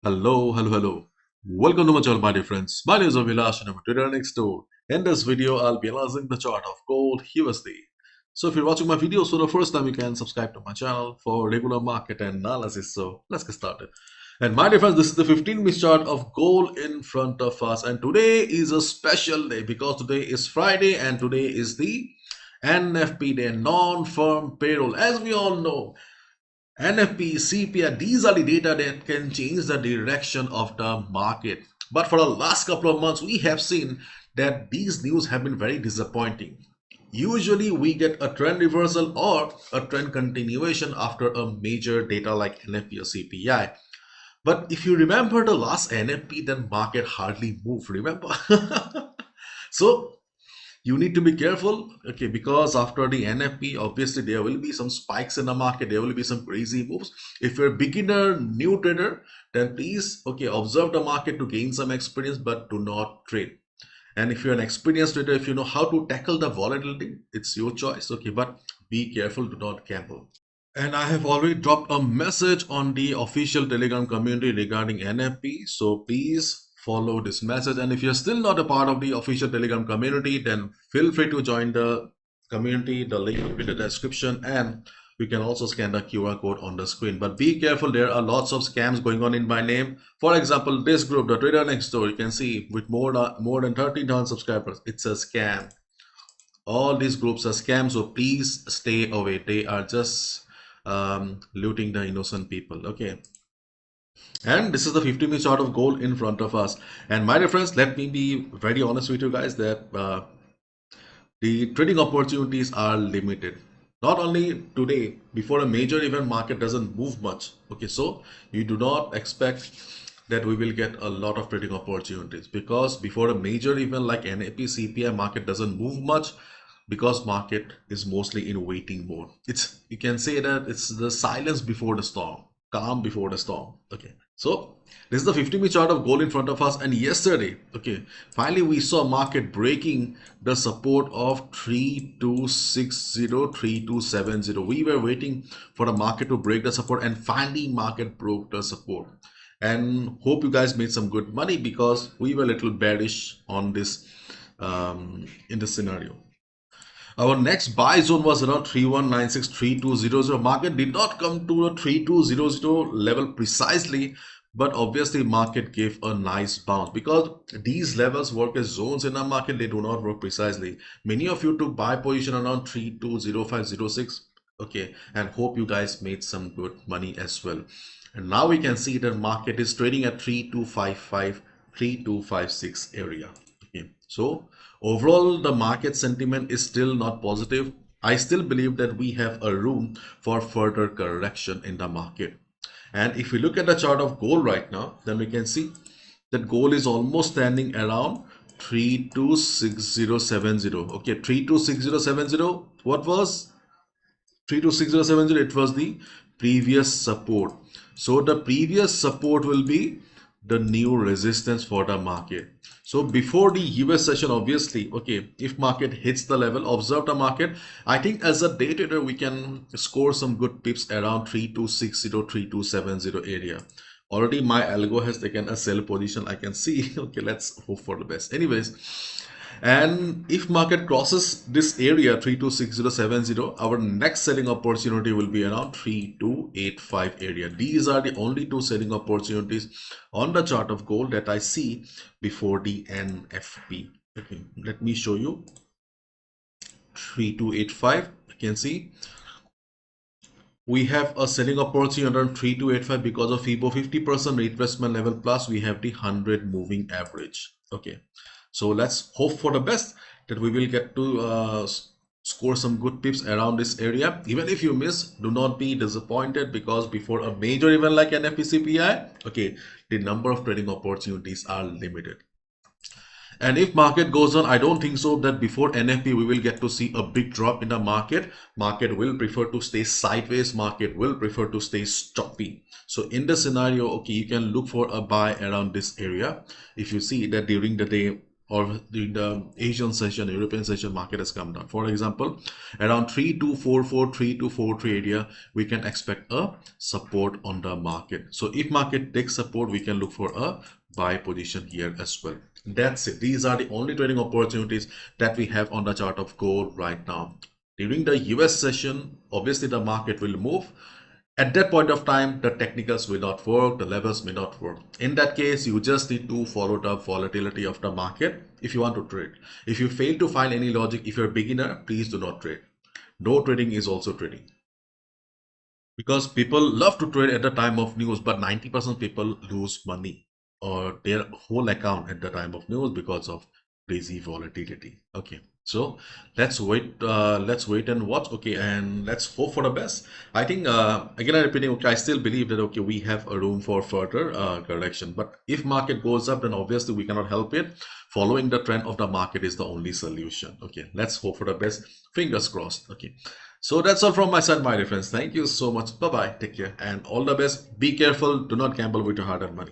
Hello. Welcome to my channel, my dear friends. My name is Avilash and I'm a trader next door. In this video, I'll be analyzing the chart of gold USD. So if you're watching my videos for the first time, you can subscribe to my channel for regular market analysis. So let's get started. And my dear friends, this is the 15-minute chart of gold in front of us. And today is a special day because today is Friday and today is the NFP day, non-firm payroll. As we all know, NFP, CPI, these are the data that can change the direction of the market. But for the last couple of months, we have seen that these news have been very disappointing. Usually, we get a trend reversal or a trend continuation after a major data like NFP or CPI. But if you remember the last NFP, then market hardly moved, remember? So you need to be careful, okay, because after the NFP, obviously there will be some spikes in the market, there will be some crazy moves. If you're a beginner, new trader, then please, okay, observe the market to gain some experience, but do not trade. And if you're an experienced trader, if you know how to tackle the volatility, it's your choice, okay, but be careful, do not gamble. And I have already dropped a message on the official Telegram community regarding NFP. So please follow this message. And if you're still not a part of the official Telegram community, then feel free to join the community. The link will be in the description. And you can also scan the QR code on the screen. But be careful, there are lots of scams going on in my name. For example, this group, the Trader Next Door, you can see with more than 13,000 subscribers, it's a scam. All these groups are scams, so please stay away. They are just looting the innocent people, okay? And this is the 50-minute chart of gold in front of us. And my dear friends, let me be very honest with you guys that the trading opportunities are limited. Not only today, before a major event, market doesn't move much, okay? So you do not expect that we will get a lot of trading opportunities, because before a major event like NAP, CPI, market doesn't move much, because market is mostly in waiting mode. It's, you can say that it's the silence before the storm, calm before the storm, okay? So this is the 50-minute chart of gold in front of us. And yesterday, okay, finally we saw market breaking the support of 3260, 3270. We were waiting for the market to break the support, and finally market broke the support. And hope you guys made some good money, because we were a little bearish on this in this scenario. Our next buy zone was around 3196, 3200. Market did not come to a 3200 level precisely, but obviously market gave a nice bounce, because these levels work as zones in a market. They do not work precisely. Many of you took buy position around 320506, okay, and hope you guys made some good money as well. And now we can see that market is trading at 3255, 3256 area, okay. So overall, the market sentiment is still not positive. I still believe that we have a room for further correction in the market. And if we look at the chart of gold right now, then we can see that gold is almost standing around 326070. Okay, 326070. What was 326070? It was the previous support. So the previous support will be the new resistance for the market. So before the US session, obviously, okay, if market hits the level, observe the market. I think as a day trader, we can score some good pips around 3260, 3270 area. Already my algo has taken a sell position, I can see. Okay, let's hope for the best. Anyways, and if market crosses this area 326070, our next selling opportunity will be around 3285 area. These are the only two selling opportunities on the chart of gold that I see before the NFP. Okay, let me show you 3285. You can see we have a selling opportunity around 3285 because of FIBO 50% retracement level, plus we have the 100 moving average. Okay, so let's hope for the best that we will get to score some good pips around this area. Even if you miss, do not be disappointed, because before a major event like NFP-CPI, okay, the number of trading opportunities are limited. And if market goes on, I don't think so that before NFP we will get to see a big drop in the market. Market will prefer to stay sideways. Market will prefer to stay choppy. So in the scenario, okay, you can look for a buy around this area. If you see that during the day, or during the Asian session, European session, market has come down. For example, around 3244, 3243 area, we can expect a support on the market. So if market takes support, we can look for a buy position here as well. That's it. These are the only trading opportunities that we have on the chart of gold right now. During the US session, obviously the market will move. At that point of time, the technicals will not work, the levels may not work. In that case, you just need to follow the volatility of the market if you want to trade. If you fail to find any logic, if you're a beginner, please do not trade. No trading is also trading. Because people love to trade at the time of news, but 90% people lose money or their whole account at the time of news because of crazy volatility. Okay, so let's wait and watch. Okay, and let's hope for the best. I think again I'm repeating, okay, I still believe that okay, we have a room for further correction, but if market goes up, then obviously we cannot help it. Following the trend of the market is the only solution. Okay, let's hope for the best. Fingers crossed. Okay, so that's all from my side, my dear friends. Thank you so much. Bye bye. Take care and all the best. Be careful. Do not gamble with your hard-earned money.